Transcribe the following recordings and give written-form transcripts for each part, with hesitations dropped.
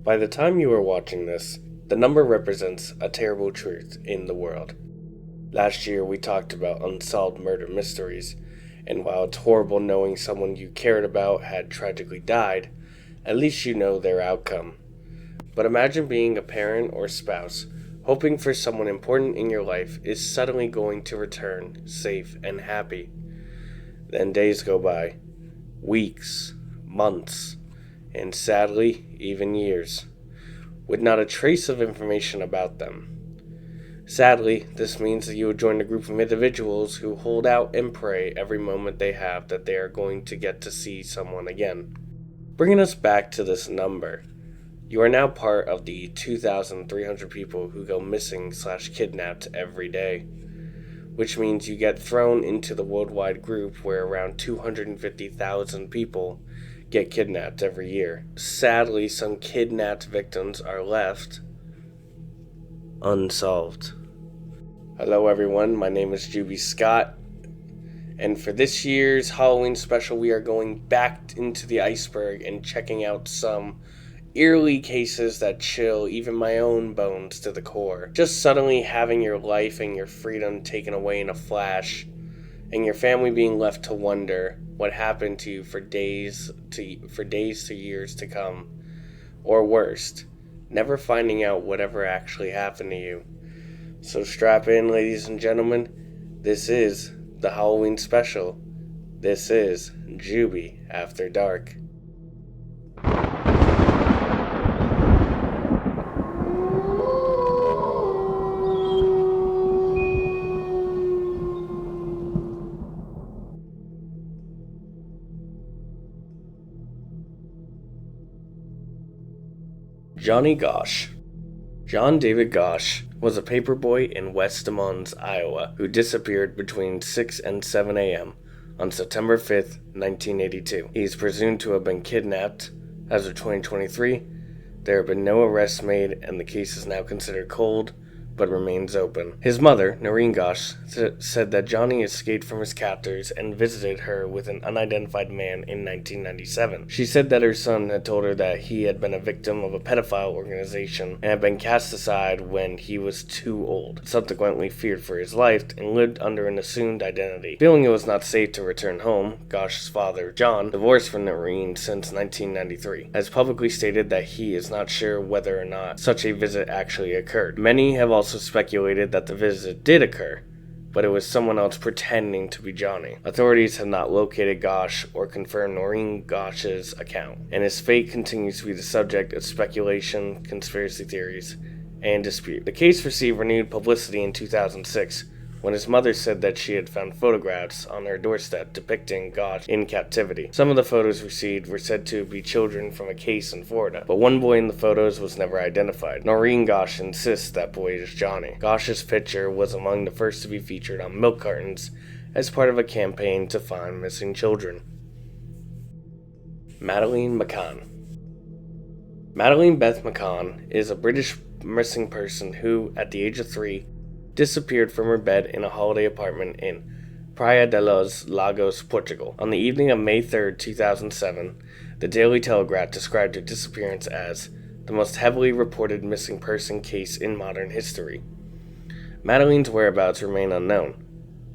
By the time you are watching this, the number represents a terrible truth in the world. Last year we talked about unsolved murder mysteries, and while it's horrible knowing someone you cared about had tragically died, at least you know their outcome. But imagine being a parent or spouse, hoping for someone important in your life is suddenly going to return safe and happy. Then days go by, weeks, months, and sadly, even years, with not a trace of information about them. Sadly, this means that you will join a group of individuals who hold out and pray every moment they have that they are going to get to see someone again. Bringing us back to this number, you are now part of the 2,300 people who go missing/kidnapped every day, which means you get thrown into the worldwide group where around 250,000 people get kidnapped every year. Sadly, some kidnapped victims are left unsolved. Hello everyone, my name is Juby Scott, and for this year's Halloween special we are going back into the Iceberg and checking out some eerie cases that chill even my own bones to the core. Just suddenly having your life and your freedom taken away in a flash, and your family being left to wonder what happened to you for days to years to come, or worst, never finding out whatever actually happened to you. So strap in, ladies and gentlemen. This is the Halloween special. This is Juby After Dark. Johnny Gosch. John David Gosch was a paperboy in West Des Moines, Iowa, who disappeared between 6 and 7 a.m. on September 5th, 1982. He is presumed to have been kidnapped. As of 2023, there have been no arrests made, and the case is now considered cold, but remains open. His mother, Noreen Gosch, said that Johnny escaped from his captors and visited her with an unidentified man in 1997. She said that her son had told her that he had been a victim of a pedophile organization and had been cast aside when he was too old, subsequently feared for his life and lived under an assumed identity. Feeling it was not safe to return home, Gosch's father, John, divorced from Noreen since 1993, has publicly stated that he is not sure whether or not such a visit actually occurred. Many have also speculated that the visit did occur, but it was someone else pretending to be Johnny. Authorities have not located Gosch or confirmed Noreen Gosch's account, and his fate continues to be the subject of speculation, conspiracy theories, and dispute. The case received renewed publicity in 2006 when his mother said that she had found photographs on her doorstep depicting Gosch in captivity. Some of the photos received were said to be children from a case in Florida, but one boy in the photos was never identified. Noreen Gosch insists that boy is Johnny. Gosch's picture was among the first to be featured on milk cartons as part of a campaign to find missing children. Madeleine McCann. Madeleine Beth McCann is a British missing person who, at the age of 3, disappeared from her bed in a holiday apartment in Praia de los Lagos, Portugal. On the evening of May 3, 2007, the Daily Telegraph described her disappearance as the most heavily reported missing person case in modern history. Madeleine's whereabouts remain unknown,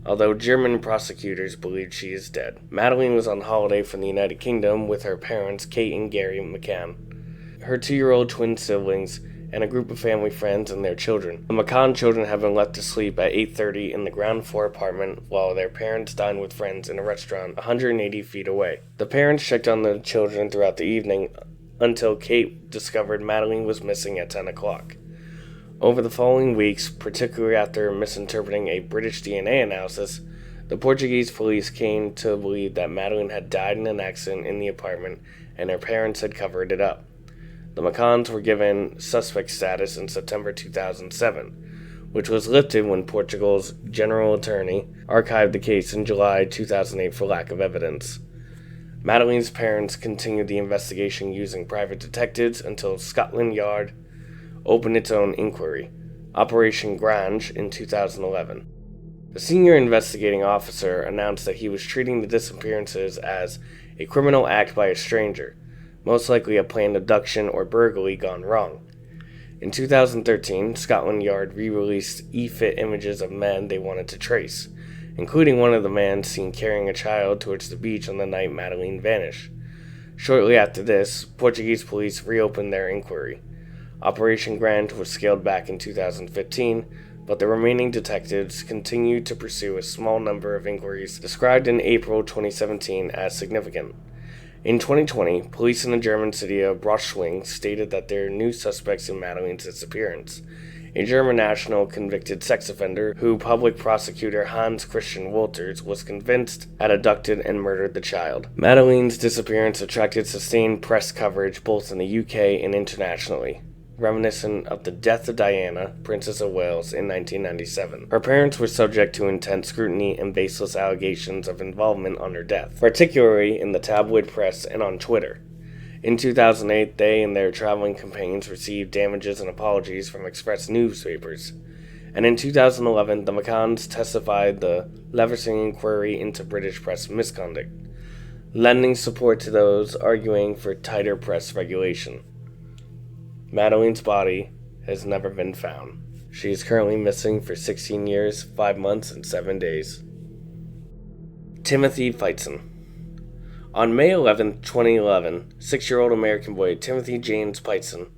although German prosecutors believe she is dead. Madeleine was on holiday from the United Kingdom with her parents, Kate and Gary McCann, her 2-year-old twin siblings, and a group of family friends and their children. The McCann children have been left to sleep at 8:30 in the ground floor apartment while their parents dined with friends in a restaurant 180 feet away. The parents checked on the children throughout the evening until Kate discovered Madeleine was missing at 10 o'clock. Over the following weeks, particularly after misinterpreting a British DNA analysis, the Portuguese police came to believe that Madeleine had died in an accident in the apartment and her parents had covered it up. The McCanns were given suspect status in September 2007, which was lifted when Portugal's general attorney archived the case in July 2008 for lack of evidence. Madeleine's parents continued the investigation using private detectives until Scotland Yard opened its own inquiry, Operation Grange, in 2011. The senior investigating officer announced that he was treating the disappearances as a criminal act by a stranger, most likely a planned abduction or burglary gone wrong. In 2013, Scotland Yard re-released e-fit images of men they wanted to trace, including one of the men seen carrying a child towards the beach on the night Madeleine vanished. Shortly after this, Portuguese police reopened their inquiry. Operation Grant was scaled back in 2015, but the remaining detectives continued to pursue a small number of inquiries described in April 2017 as significant. In 2020, police in the German city of Braunschweig stated that there are new suspects in Madeleine's disappearance. A German national convicted sex offender who public prosecutor Hans Christian Wolters was convinced had abducted and murdered the child. Madeleine's disappearance attracted sustained press coverage both in the UK and internationally, reminiscent of the death of Diana, Princess of Wales, in 1997. Her parents were subject to intense scrutiny and baseless allegations of involvement on her death, particularly in the tabloid press and on Twitter. In 2008, they and their traveling companions received damages and apologies from Express newspapers. And in 2011, the McCanns testified the Leveson inquiry into British press misconduct, lending support to those arguing for tighter press regulation. Madeleine's body has never been found. She is currently missing for 16 years, 5 months, and 7 days. Timothy Peitzen. On May 11, 2011, 6-year-old American boy Timothy James Peitzen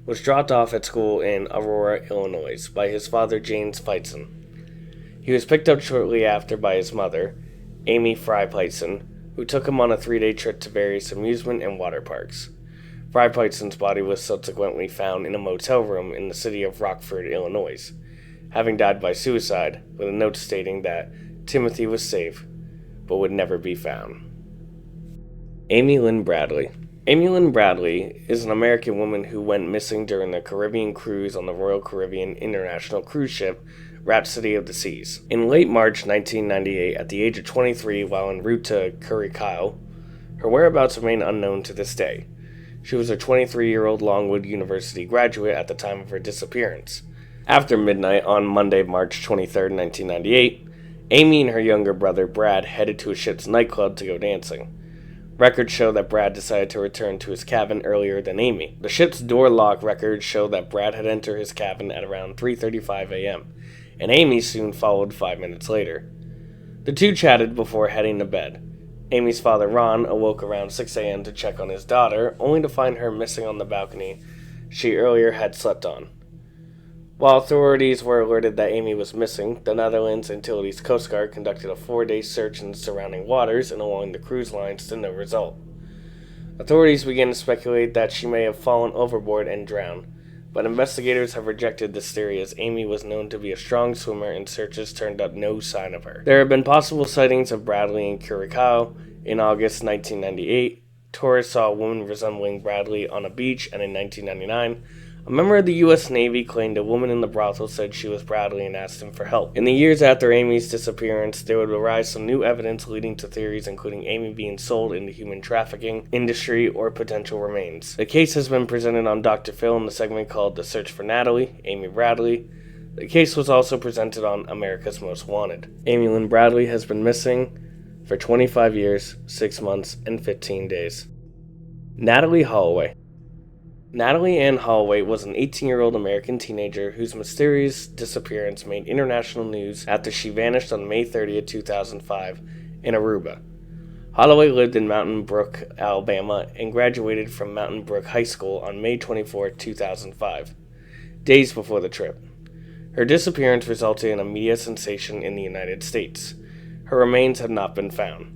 was dropped off at school in Aurora, Illinois, by his father James Peitzen. He was picked up shortly after by his mother, Amy Fry Peitzen, who took him on a 3-day trip to various amusement and water parks. Fry Peitzen's body was subsequently found in a motel room in the city of Rockford, Illinois, having died by suicide, with a note stating that Timothy was safe, but would never be found. Amy Lynn Bradley. Amy Lynn Bradley is an American woman who went missing during the Caribbean cruise on the Royal Caribbean International cruise ship Rhapsody of the Seas. In late March 1998, at the age of 23, while en route to Curacao, her whereabouts remain unknown to this day. She was a 23-year-old Longwood University graduate at the time of her disappearance. After midnight on Monday, March 23, 1998, Amy and her younger brother Brad headed to a ship's nightclub to go dancing. Records show that Brad decided to return to his cabin earlier than Amy. The ship's door lock records show that Brad had entered his cabin at around 3:35 a.m., and Amy soon followed 5 minutes later. The two chatted before heading to bed. Amy's father, Ron, awoke around 6 a.m. to check on his daughter, only to find her missing on the balcony she earlier had slept on. While authorities were alerted that Amy was missing, the Netherlands Antilles Coast Guard conducted a 4-day search in the surrounding waters and along the cruise lines to no result. Authorities began to speculate that she may have fallen overboard and drowned, but investigators have rejected this theory as Amy was known to be a strong swimmer and searches turned up no sign of her. There have been possible sightings of Bradley in Curacao. In August 1998, tourists saw a woman resembling Bradley on a beach, and in 1999, a member of the U.S. Navy claimed a woman in the brothel said she was Bradley and asked him for help. In the years after Amy's disappearance, there would arise some new evidence leading to theories including Amy being sold in the human trafficking industry or potential remains. The case has been presented on Dr. Phil in the segment called The Search for Natalie, Amy Bradley. The case was also presented on America's Most Wanted. Amy Lynn Bradley has been missing for 25 years, 6 months, and 15 days. Natalie Holloway. Natalie Ann Holloway was an 18-year-old American teenager whose mysterious disappearance made international news after she vanished on May 30, 2005, in Aruba. Holloway lived in Mountain Brook, Alabama, and graduated from Mountain Brook High School on May 24, 2005, days before the trip. Her disappearance resulted in a media sensation in the United States. Her remains have not been found.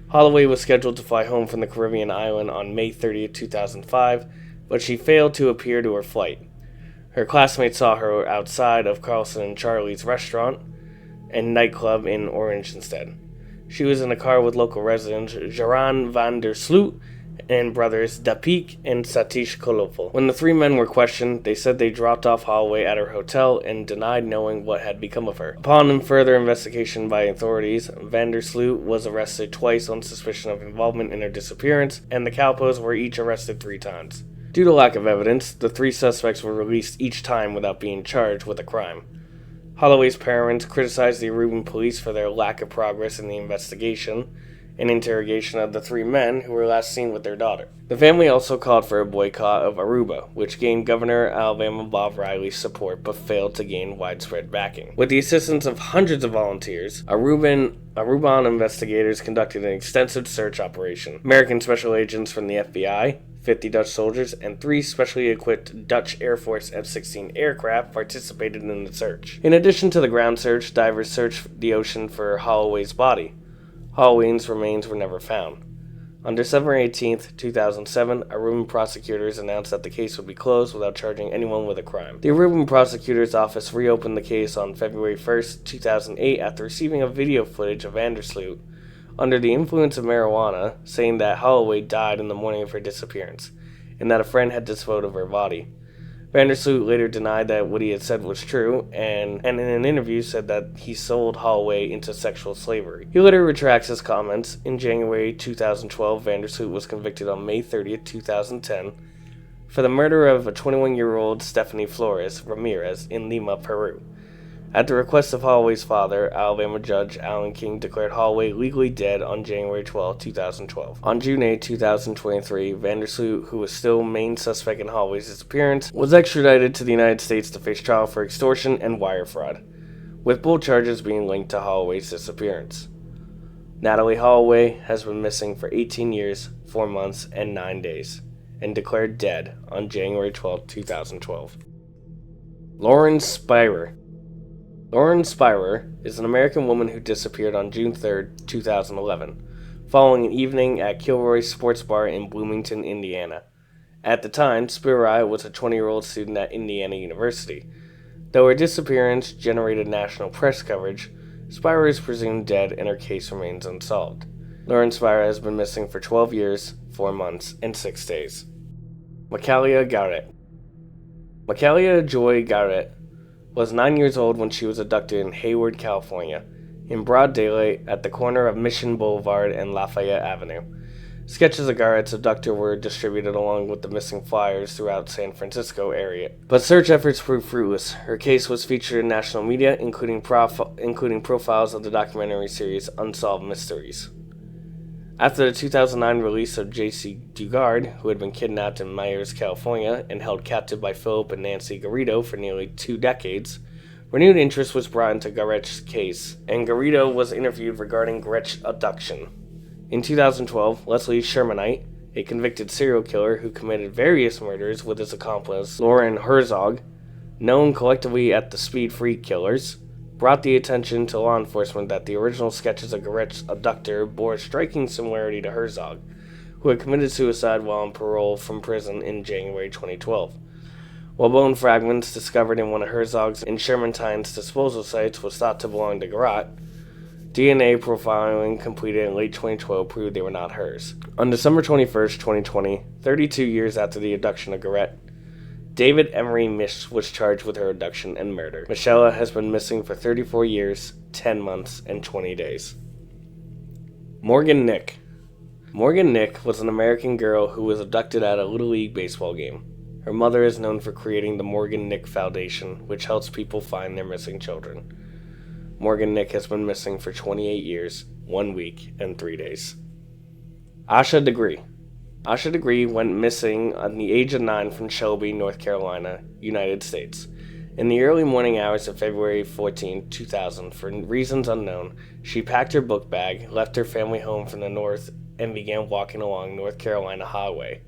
Holloway was scheduled to fly home from the Caribbean island on May 30, 2005, but she failed to appear to her flight. Her classmates saw her outside of Carlson and Charlie's restaurant and nightclub in Orange instead. She was in a car with local residents Jaran van der Sloot and brothers Dapik and Satish Kolopol. When the three men were questioned, they said they dropped off Holloway at her hotel and denied knowing what had become of her. Upon further investigation by authorities, van der Sloot was arrested twice on suspicion of involvement in her disappearance, and the Kalpos were each arrested 3 times. Due to lack of evidence, the 3 suspects were released each time without being charged with a crime. Holloway's parents criticized the Aruban police for their lack of progress in the investigation, an interrogation of the 3 men who were last seen with their daughter. The family also called for a boycott of Aruba, which gained Governor Alabama Bob Riley's support but failed to gain widespread backing. With the assistance of hundreds of volunteers, Aruban investigators conducted an extensive search operation. American special agents from the FBI, 50 Dutch soldiers, and 3 specially equipped Dutch Air Force F-16 aircraft participated in the search. In addition to the ground search, divers searched the ocean for Holloway's body. Holloway's remains were never found. On December 18, 2007, Aruban prosecutors announced that the case would be closed without charging anyone with a crime. The Aruban prosecutor's office reopened the case on February 1, 2008 after receiving a video footage of Vandersloot under the influence of marijuana, saying that Holloway died in the morning of her disappearance, and that a friend had disposed of her body. Vandersloot later denied that what he had said was true, and in an interview said that he sold Holloway into sexual slavery. He later retracts his comments. In January 2012, Vandersloot was convicted on May 30, 2010, for the murder of a 21-year-old Stephanie Flores Ramirez in Lima, Peru. At the request of Holloway's father, Alabama Judge Alan King declared Holloway legally dead on January 12, 2012. On June 8, 2023, Vandersloot, who was still main suspect in Holloway's disappearance, was extradited to the United States to face trial for extortion and wire fraud, with both charges being linked to Holloway's disappearance. Natalie Holloway has been missing for 18 years, 4 months, and 9 days, and declared dead on January 12, 2012. Lauren Spirer. Lauren Spirer is an American woman who disappeared on June 3, 2011, following an evening at Kilroy Sports Bar in Bloomington, Indiana. At the time, Spirer was a 20-year-old student at Indiana University. Though her disappearance generated national press coverage, Spirer is presumed dead and her case remains unsolved. Lauren Spirer has been missing for 12 years, 4 months, and 6 days. Michaela Garrett. Michaela Joy Garrett was 9 years old when she was abducted in Hayward, California, in broad daylight at the corner of Mission Boulevard and Lafayette Avenue. Sketches of Garrett's abductor were distributed along with the missing flyers throughout San Francisco area, but search efforts proved fruitless. Her case was featured in national media, including profiles of the documentary series Unsolved Mysteries. After the 2009 release of J.C. Dugard, who had been kidnapped in Myers, California, and held captive by Philip and Nancy Garrido for nearly 2 decades, renewed interest was brought into Garrett's case, and Garrido was interviewed regarding Garrett's abduction. In 2012, Leslie Shermanite, a convicted serial killer who committed various murders with his accomplice Lauren Herzog, known collectively as the Speed Freak Killers, brought the attention to law enforcement that the original sketches of Garrett's abductor bore a striking similarity to Herzog, who had committed suicide while on parole from prison in January 2012. While bone fragments discovered in one of Herzog's and Shermantine's disposal sites was thought to belong to Garrett, DNA profiling completed in late 2012 proved they were not hers. On December 21, 2020, 32 years after the abduction of Garrett, David Emery Mish was charged with her abduction and murder. Michelle has been missing for 34 years, 10 months, and 20 days. Morgan Nick. Morgan Nick was an American girl who was abducted at a Little League baseball game. Her mother is known for creating the Morgan Nick Foundation, which helps people find their missing children. Morgan Nick has been missing for 28 years, 1 week, and 3 days. Asha Degree. Asha Degree went missing at the age of 9 from Shelby, North Carolina, United States. In the early morning hours of February 14, 2000, for reasons unknown, she packed her book bag, left her family home from the north, and began walking along North Carolina Highway,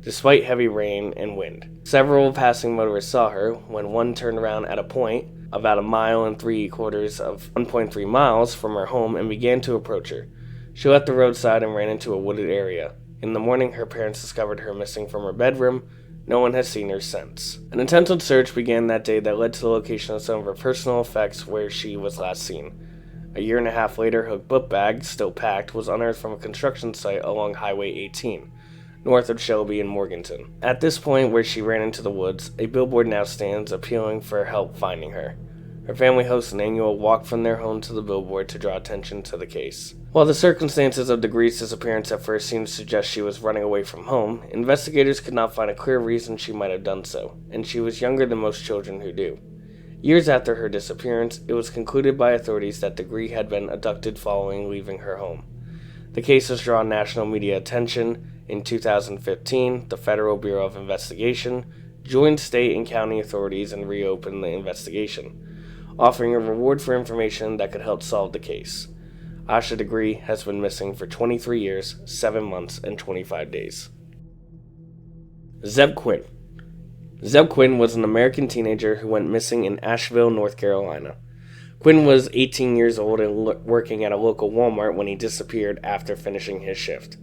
despite heavy rain and wind. Several passing motorists saw her when one turned around at a point about 1.75 miles from her home and began to approach her. She left the roadside and ran into a wooded area. In the morning, her parents discovered her missing from her bedroom. No one has seen her since. An intensive search began that day that led to the location of some of her personal effects where she was last seen. A year and a half later, her book bag, still packed, was unearthed from a construction site along Highway 18, north of Shelby and Morganton. At this point where she ran into the woods, a billboard now stands appealing for help finding her. Her family hosts an annual walk from their home to the billboard to draw attention to the case. While the circumstances of Degree's disappearance at first seemed to suggest she was running away from home, investigators could not find a clear reason she might have done so, and she was younger than most children who do. Years after her disappearance, it was concluded by authorities that Degree had been abducted following leaving her home. The case has drawn national media attention. In 2015, the Federal Bureau of Investigation joined state and county authorities and reopened the investigation, offering a reward for information that could help solve the case. Asha Degree has been missing for 23 years, 7 months, and 25 days. Zeb Quinn. Zeb Quinn was an American teenager who went missing in Asheville, North Carolina. Quinn was 18 years old and working at a local Walmart when he disappeared after finishing his shift.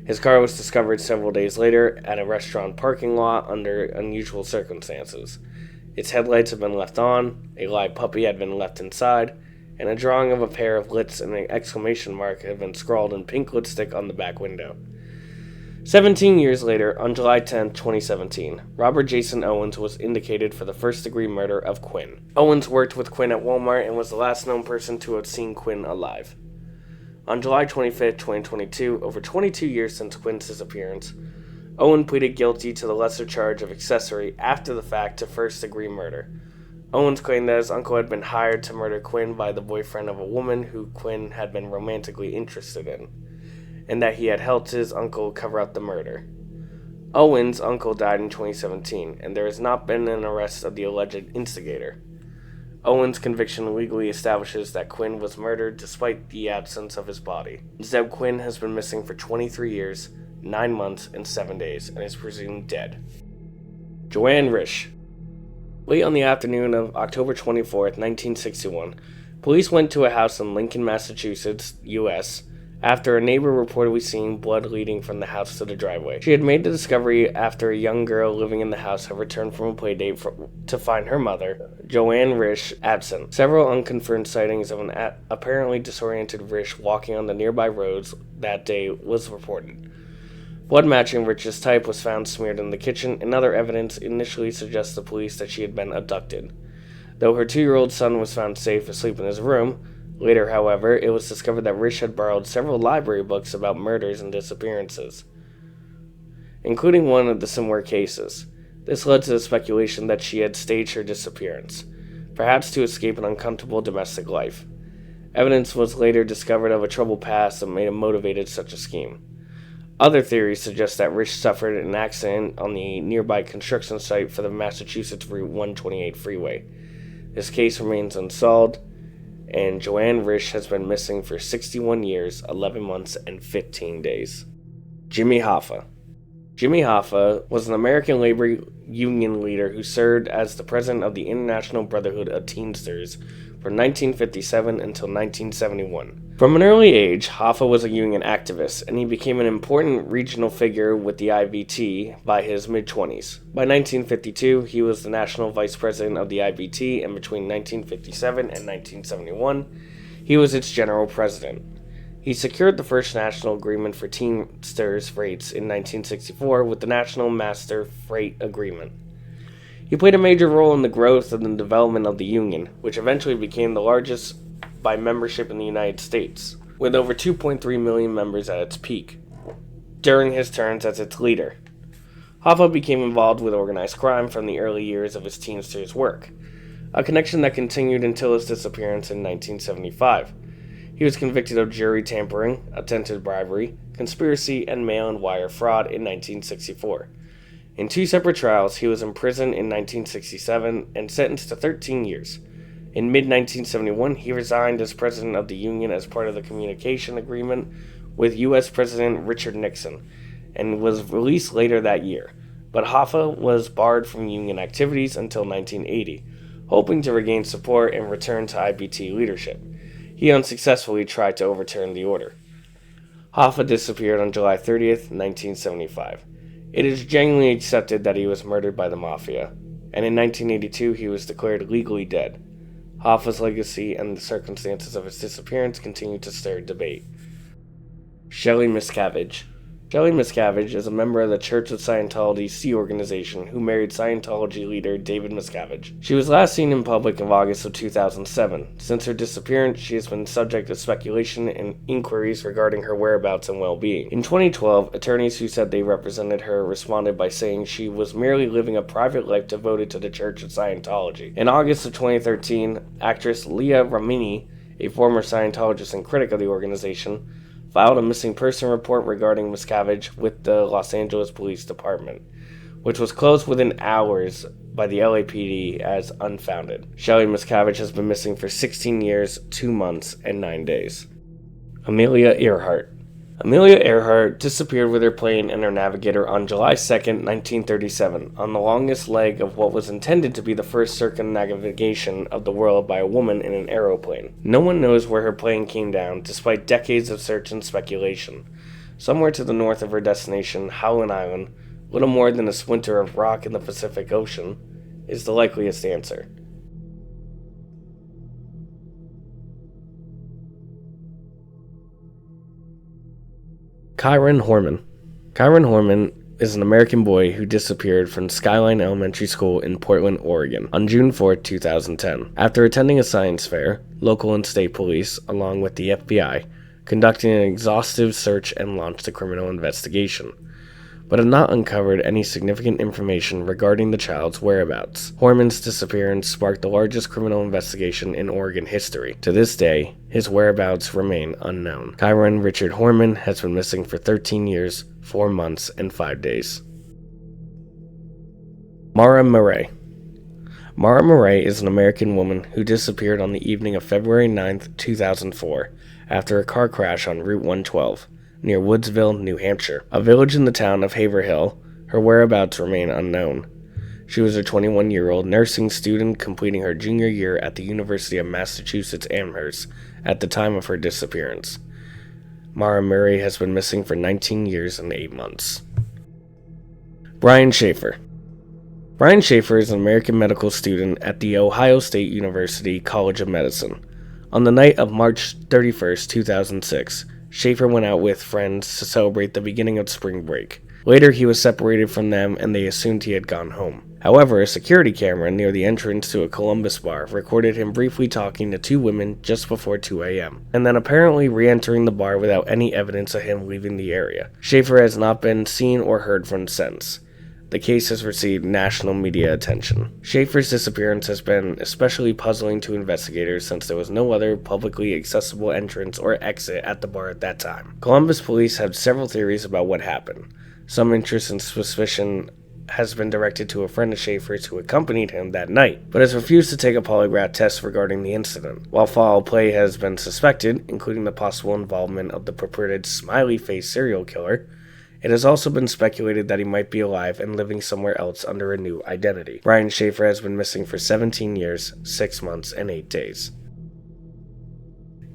His car was discovered several days later at a restaurant parking lot under unusual circumstances. Its headlights had been left on, a live puppy had been left inside, and a drawing of a pair of lips and an exclamation mark had been scrawled in pink lipstick on the back window. 17 years later, on July 10, 2017, Robert Jason Owens was indicted for the first-degree murder of Quinn. Owens worked with Quinn at Walmart and was the last known person to have seen Quinn alive. On July 25, 2022, over 22 years since Quinn's disappearance, Owen pleaded guilty to the lesser charge of accessory after the fact to first-degree murder. Owens claimed that his uncle had been hired to murder Quinn by the boyfriend of a woman who Quinn had been romantically interested in, and that he had helped his uncle cover up the murder. Owens' uncle died in 2017, and there has not been an arrest of the alleged instigator. Owens' conviction legally establishes that Quinn was murdered despite the absence of his body. Zeb Quinn has been missing for 23 years, 9 months, and 7 days, and is presumed dead. Joanne Risch. Late on the afternoon of October 24, 1961, police went to a house in Lincoln, Massachusetts, U.S., after a neighbor reportedly seeing blood leading from the house to the driveway. She had made the discovery after a young girl living in the house had returned from a playdate to find her mother, Joanne Risch, absent. Several unconfirmed sightings of an apparently disoriented Risch walking on the nearby roads that day was reported. Blood matching Rich's type was found smeared in the kitchen, and other evidence initially suggests to police that she had been abducted. Though her 2-year-old son was found safe asleep in his room, later, however, it was discovered that Risch had borrowed several library books about murders and disappearances, including one of the similar cases. This led to the speculation that she had staged her disappearance, perhaps to escape an uncomfortable domestic life. Evidence was later discovered of a troubled past that may have motivated such a scheme. Other theories suggest that Risch suffered an accident on the nearby construction site for the Massachusetts Route 128 freeway. This case remains unsolved, and Joanne Risch has been missing for 61 years, 11 months, and 15 days. Jimmy Hoffa. Jimmy Hoffa was an American labor union leader who served as the president of the International Brotherhood of Teamsters from 1957 until 1971. From an early age, Hoffa was a union activist, and he became an important regional figure with the IBT by his mid-20s. By 1952, he was the national vice president of the IBT, and between 1957 and 1971, he was its general president. He secured the first national agreement for Teamsters rates in 1964 with the National Master Freight Agreement. He played a major role in the growth and the development of the union, which eventually became the largest by membership in the United States, with over 2.3 million members at its peak, during his terms as its leader. Hoffa became involved with organized crime from the early years of his Teamsters work, a connection that continued until his disappearance in 1975. He was convicted of jury tampering, attempted bribery, conspiracy, and mail-and-wire fraud in 1964. In 2 separate trials, he was imprisoned in 1967 and sentenced to 13 years. In mid-1971, he resigned as president of the union as part of the communication agreement with U.S. President Richard Nixon, and was released later that year. But Hoffa was barred from union activities until 1980, hoping to regain support and return to IBT leadership. He unsuccessfully tried to overturn the order. Hoffa disappeared on July 30th, 1975. It is generally accepted that he was murdered by the Mafia, and in 1982 he was declared legally dead. Hoffa's legacy and the circumstances of his disappearance continue to stir debate. Shelley Miscavige. Shelley Miscavige is a member of the Church of Scientology Sea organization who married Scientology leader David Miscavige. She was last seen in public in August of 2007. Since her disappearance, she has been subject to speculation and inquiries regarding her whereabouts and well-being. In 2012, attorneys who said they represented her responded by saying she was merely living a private life devoted to the Church of Scientology. In August of 2013, actress Leah Remini, a former Scientologist and critic of the organization, filed a missing person report regarding Miscavige with the Los Angeles Police Department, which was closed within hours by the LAPD as unfounded. Shelley Miscavige has been missing for 16 years, 2 months, and 9 days. Amelia Earhart. Amelia Earhart disappeared with her plane and her navigator on July 2, 1937, on the longest leg of what was intended to be the first circumnavigation of the world by a woman in an aeroplane. No one knows where her plane came down, despite decades of search and speculation. Somewhere to the north of her destination, Howland Island, little more than a splinter of rock in the Pacific Ocean, is the likeliest answer. Kyron Horman. Kyron Horman is an American boy who disappeared from Skyline Elementary School in Portland, Oregon, on June 4, 2010. After attending a science fair, local and state police, along with the FBI, conducted an exhaustive search and launched a criminal investigation, but had not uncovered any significant information regarding the child's whereabouts. Horman's disappearance sparked the largest criminal investigation in Oregon history. To this day, his whereabouts remain unknown. Kyron Richard Horman has been missing for 13 years, 4 months, and 5 days. Mara Murray. Mara Murray is an American woman who disappeared on the evening of February 9, 2004, after a car crash on Route 112. Near Woodsville, New Hampshire, a village in the town of Haverhill. Her whereabouts remain unknown. She was a 21-year-old nursing student completing her junior year at the University of Massachusetts Amherst at the time of her disappearance. Mara Murray has been missing for 19 years and 8 months. Brian Schaefer. Brian Schaefer is an American medical student at the Ohio State University College of Medicine. On the night of March 31, 2006, Schaefer went out with friends to celebrate the beginning of spring break. Later, he was separated from them and they assumed he had gone home. However, a security camera near the entrance to a Columbus bar recorded him briefly talking to 2 women just before 2 a.m., and then apparently re-entering the bar without any evidence of him leaving the area. Schaefer has not been seen or heard from since. The case has received national media attention. Schaefer's disappearance has been especially puzzling to investigators since there was no other publicly accessible entrance or exit at the bar at that time. Columbus police have several theories about what happened. Some interest and suspicion has been directed to a friend of Schaefer's who accompanied him that night, but has refused to take a polygraph test regarding the incident. While foul play has been suspected, including the possible involvement of the purported smiley-face serial killer, it has also been speculated that he might be alive and living somewhere else under a new identity. Brian Schaefer has been missing for 17 years, 6 months, and 8 days.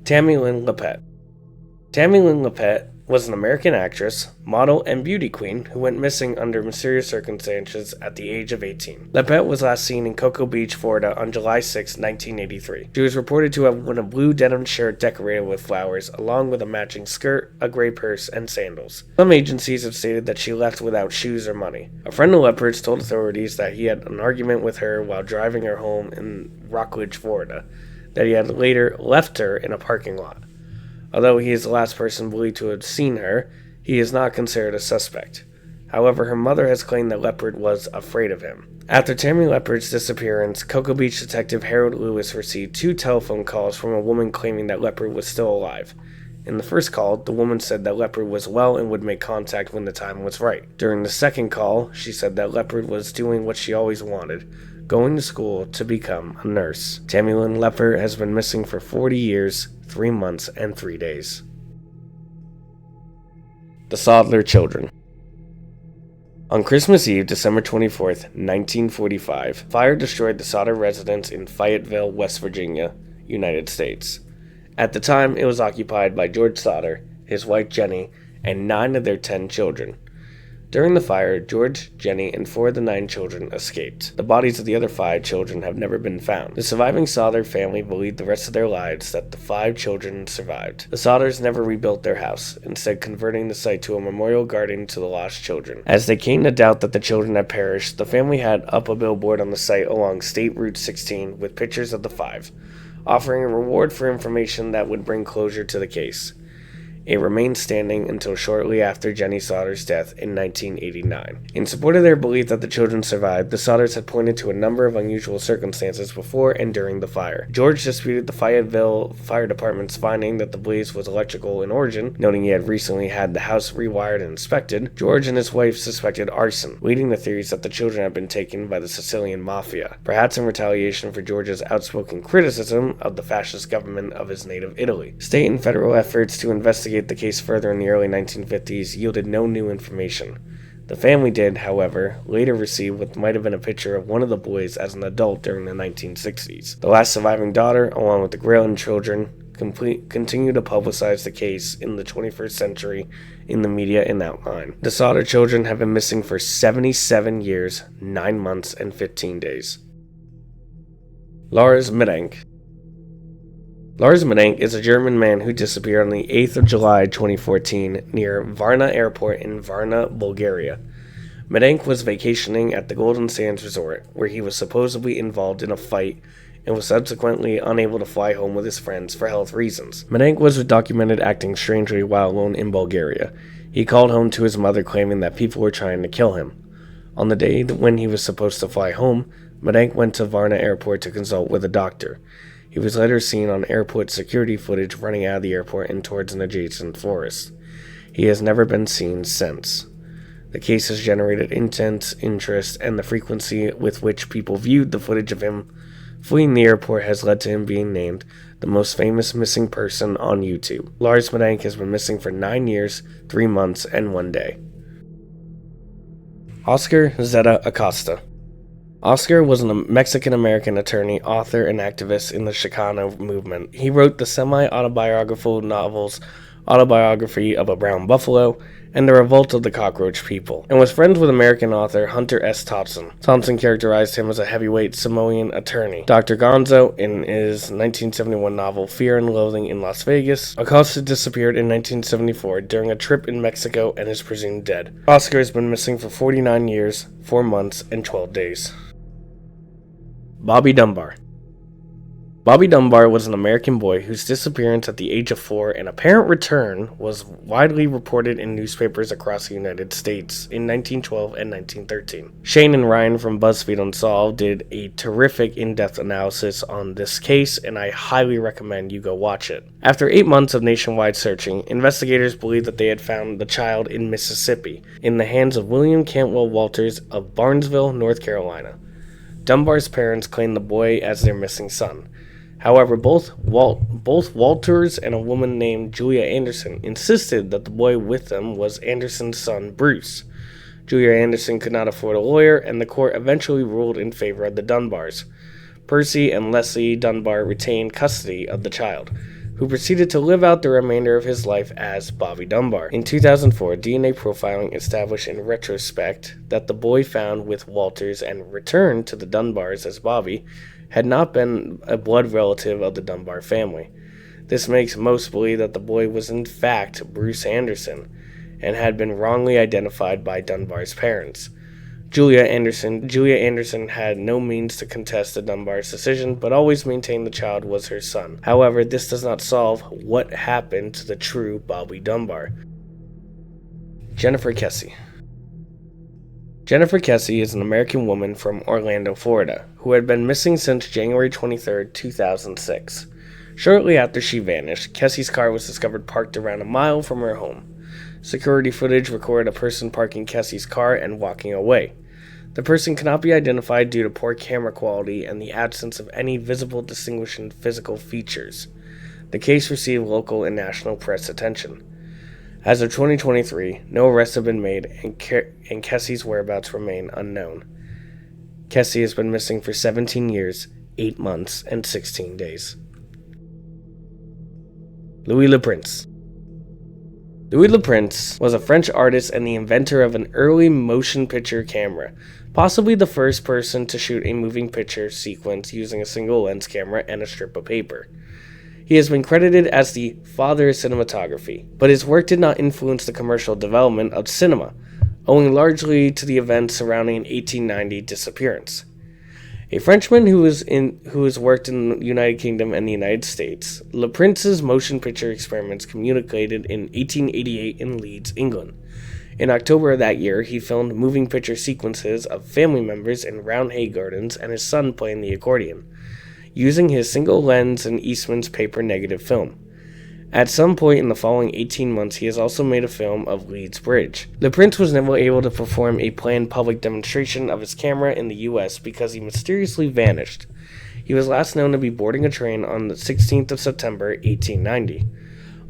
Tammy Lynn Lepet. Tammy Lynn Lepet was an American actress, model, and beauty queen who went missing under mysterious circumstances at the age of 18. Lepet was last seen in Cocoa Beach, Florida on July 6, 1983. She was reported to have worn a blue denim shirt decorated with flowers, along with a matching skirt, a gray purse, and sandals. Some agencies have stated that she left without shoes or money. A friend of Lepet's told authorities that he had an argument with her while driving her home in Rockledge, Florida, that he had later left her in a parking lot. Although he is the last person believed to have seen her, he is not considered a suspect. However, her mother has claimed that Lepet was afraid of him. After Tammy Lepet's disappearance, Cocoa Beach detective Harold Lewis received 2 telephone calls from a woman claiming that Lepet was still alive. In the first call, the woman said that Lepet was well and would make contact when the time was right. During the second call, she said that Lepet was doing what she always wanted, going to school to become a nurse. Tammy Lynn Lepet has been missing for 40 years, 3 months, and 3 days. The Sodler Children. On Christmas Eve, December 24, 1945, fire destroyed the Sodder residence in Fayetteville, West Virginia, United States. At the time, it was occupied by George Sodder, his wife Jenny, and 9 of their 10 children. During the fire, George, Jenny, and 4 of the 9 children escaped. The bodies of the other 5 children have never been found. The surviving Sodder family believed the rest of their lives that the 5 children survived. The Sodders never rebuilt their house, instead converting the site to a memorial garden to the lost children. As they came to doubt that the children had perished, the family had up a billboard on the site along State Route 16 with pictures of the 5, offering a reward for information that would bring closure to the case. It remained standing until shortly after Jenny Sauter's death in 1989. In support of their belief that the children survived, the Sauters had pointed to a number of unusual circumstances before and during the fire. George disputed the Fayetteville Fire Department's finding that the blaze was electrical in origin, noting he had recently had the house rewired and inspected. George and his wife suspected arson, leading to theories that the children had been taken by the Sicilian mafia, perhaps in retaliation for George's outspoken criticism of the fascist government of his native Italy. State and federal efforts to investigate the case further in the early 1950s yielded no new information. The family did, however, later receive what might have been a picture of one of the boys as an adult during the 1960s. The last surviving daughter, along with the Graylin children, continue to publicize the case in the 21st century in the media and outline. The Sauter children have been missing for 77 years, 9 months, and 15 days. Lars Medenk. Lars Medenk is a German man who disappeared on the 8th of July 2014 near Varna Airport in Varna, Bulgaria. Medenk was vacationing at the Golden Sands Resort, where he was supposedly involved in a fight and was subsequently unable to fly home with his friends for health reasons. Medenk was documented acting strangely while alone in Bulgaria. He called home to his mother claiming that people were trying to kill him. On the day when he was supposed to fly home, Medenk went to Varna Airport to consult with a doctor. He was later seen on airport security footage running out of the airport and towards an adjacent forest. He has never been seen since. The case has generated intense interest, and the frequency with which people viewed the footage of him fleeing the airport has led to him being named the most famous missing person on YouTube. Lars Medenk has been missing for 9 years, 3 months, and 1 day. Oscar Zeta Acosta. Oscar was a Mexican-American attorney, author, and activist in the Chicano movement. He wrote the semi-autobiographical novels Autobiography of a Brown Buffalo and The Revolt of the Cockroach People, and was friends with American author Hunter S. Thompson. Thompson characterized him as a heavyweight Samoan attorney. Dr. Gonzo, in his 1971 novel Fear and Loathing in Las Vegas, Acosta disappeared in 1974 during a trip in Mexico and is presumed dead. Oscar has been missing for 49 years, 4 months, and 12 days. Bobby Dunbar. Bobby Dunbar was an American boy whose disappearance at the age of 4 and apparent return was widely reported in newspapers across the United States in 1912 and 1913. Shane and Ryan from BuzzFeed Unsolved did a terrific in-depth analysis on this case, and I highly recommend you go watch it. After 8 months of nationwide searching, investigators believed that they had found the child in Mississippi, in the hands of William Cantwell Walters of Barnesville, North Carolina. Dunbar's parents claimed the boy as their missing son. However, both Walters and a woman named Julia Anderson insisted that the boy with them was Anderson's son, Bruce. Julia Anderson could not afford a lawyer, and the court eventually ruled in favor of the Dunbars. Percy and Leslie Dunbar retained custody of the child, who proceeded to live out the remainder of his life as Bobby Dunbar. In 2004, DNA profiling established in retrospect that the boy found with Walters and returned to the Dunbars as Bobby had not been a blood relative of the Dunbar family. This makes most believe that the boy was in fact Bruce Anderson and had been wrongly identified by Dunbar's parents. Julia Anderson had no means to contest the Dunbar's decision, but always maintained the child was her son. However, this does not solve what happened to the true Bobby Dunbar. Jennifer Kesse. Jennifer Kesse is an American woman from Orlando, Florida, who had been missing since January 23, 2006. Shortly after she vanished, Kesse's car was discovered parked around a mile from her home. Security footage recorded a person parking Kesse's car and walking away. The person cannot be identified due to poor camera quality and the absence of any visible distinguishing physical features. The case received local and national press attention. As of 2023, no arrests have been made, and Kesse's whereabouts remain unknown. Kesse has been missing for 17 years, 8 months, and 16 days. Louis Le Prince. Louis Le Prince was a French artist and the inventor of an early motion picture camera, possibly the first person to shoot a moving picture sequence using a single lens camera and a strip of paper. He has been credited as the father of cinematography, but his work did not influence the commercial development of cinema, owing largely to the events surrounding an 1890 disappearance. A Frenchman who has worked in the United Kingdom and the United States, Le Prince's motion picture experiments communicated in 1888 in Leeds, England. In October of that year, he filmed moving picture sequences of family members in round hay gardens and his son playing the accordion, using his single lens and Eastman's paper negative film. At some point in the following 18 months, he has also made a film of Leeds Bridge. Le Prince was never able to perform a planned public demonstration of his camera in the U.S. because he mysteriously vanished. He was last known to be boarding a train on the 16th of September, 1890.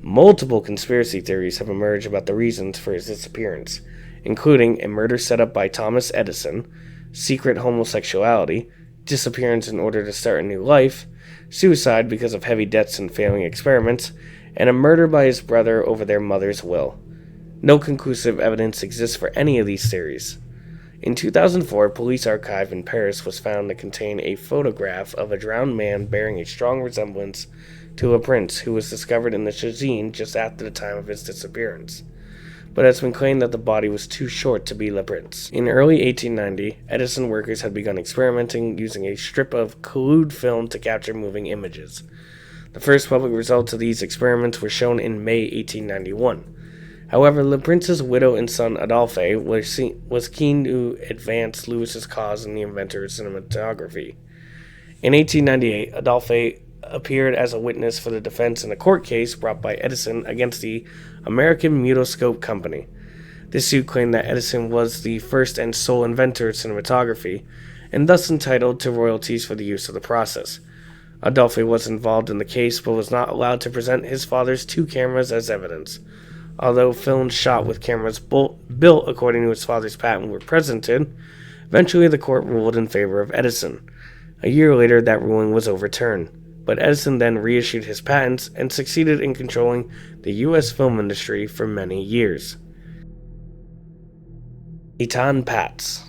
Multiple conspiracy theories have emerged about the reasons for his disappearance, including a murder set up by Thomas Edison, secret homosexuality, disappearance in order to start a new life, suicide because of heavy debts and failing experiments, and a murder by his brother over their mother's will. No conclusive evidence exists for any of these theories. In 2004, a police archive in Paris was found to contain a photograph of a drowned man bearing a strong resemblance to Le Prince, who was discovered in the Chazine just after the time of his disappearance, but it's been claimed that the body was too short to be Le Prince. In early 1890, Edison workers had begun experimenting using a strip of collude film to capture moving images. The first public results of these experiments were shown in May 1891. However, Le Prince's widow and son Adolphe was keen to advance Louis's cause in the inventor of cinematography. In 1898, Adolphe appeared as a witness for the defense in a court case brought by Edison against the American Mutoscope Company. This suit claimed that Edison was the first and sole inventor of cinematography, and thus entitled to royalties for the use of the process. Adolphe was involved in the case, but was not allowed to present his father's two cameras as evidence. Although films shot with cameras built according to his father's patent were presented, eventually the court ruled in favor of Edison. A year later, that ruling was overturned, but Edison then reissued his patents and succeeded in controlling the U.S. film industry for many years. Eitan Patz.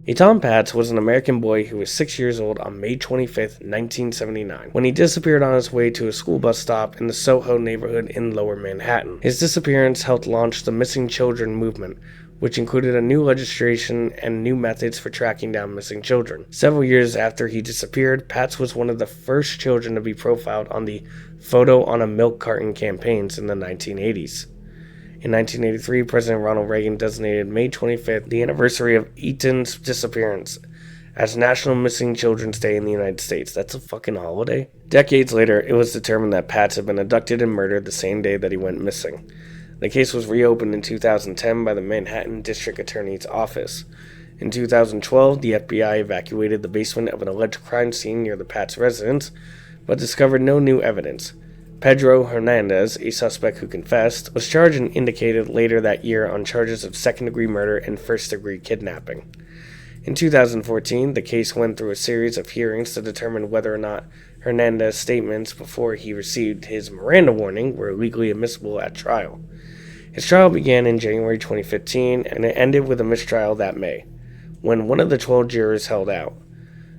Eitan Patz was an American boy who was 6 years old on May 25, 1979, when he disappeared on his way to a school bus stop in the Soho neighborhood in Lower Manhattan. His disappearance helped launch the Missing Children movement, which included a new legislation and new methods for tracking down missing children. Several years after he disappeared, Patz was one of the first children to be profiled on the Photo on a Milk Carton campaigns in the 1980s. In 1983, President Ronald Reagan designated May 25th, the anniversary of Eitan's disappearance, as National Missing Children's Day in the United States. That's a fucking holiday. Decades later, it was determined that Patz had been abducted and murdered the same day that he went missing. The case was reopened in 2010 by the Manhattan District Attorney's Office. In 2012, the FBI evacuated the basement of an alleged crime scene near the Patz residence, but discovered no new evidence. Pedro Hernandez, a suspect who confessed, was charged and indicted later that year on charges of second-degree murder and first-degree kidnapping. In 2014, the case went through a series of hearings to determine whether or not Hernandez's statements before he received his Miranda warning were legally admissible at trial. His trial began in January 2015, and it ended with a mistrial that May, when one of the 12 jurors held out.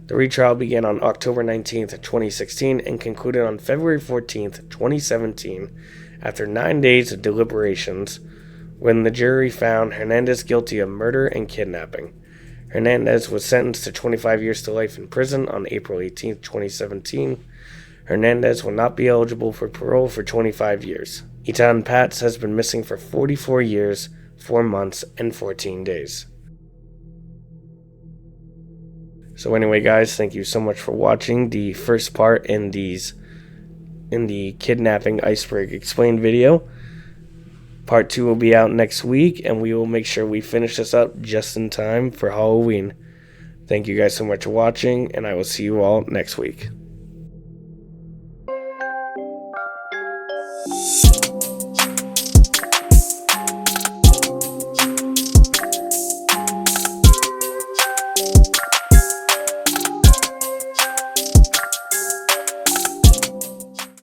The retrial began on October 19, 2016, and concluded on February 14, 2017, after 9 days of deliberations, when the jury found Hernandez guilty of murder and kidnapping. Hernandez was sentenced to 25 years to life in prison on April 18, 2017. Hernandez will not be eligible for parole for 25 years. Eitan Patz has been missing for 44 years, 4 months, and 14 days. So anyway, guys, thank you so much for watching the first part in the Kidnapping Iceberg Explained video. Part 2 will be out next week, and we will make sure we finish this up just in time for Halloween. Thank you guys so much for watching, and I will see you all next week.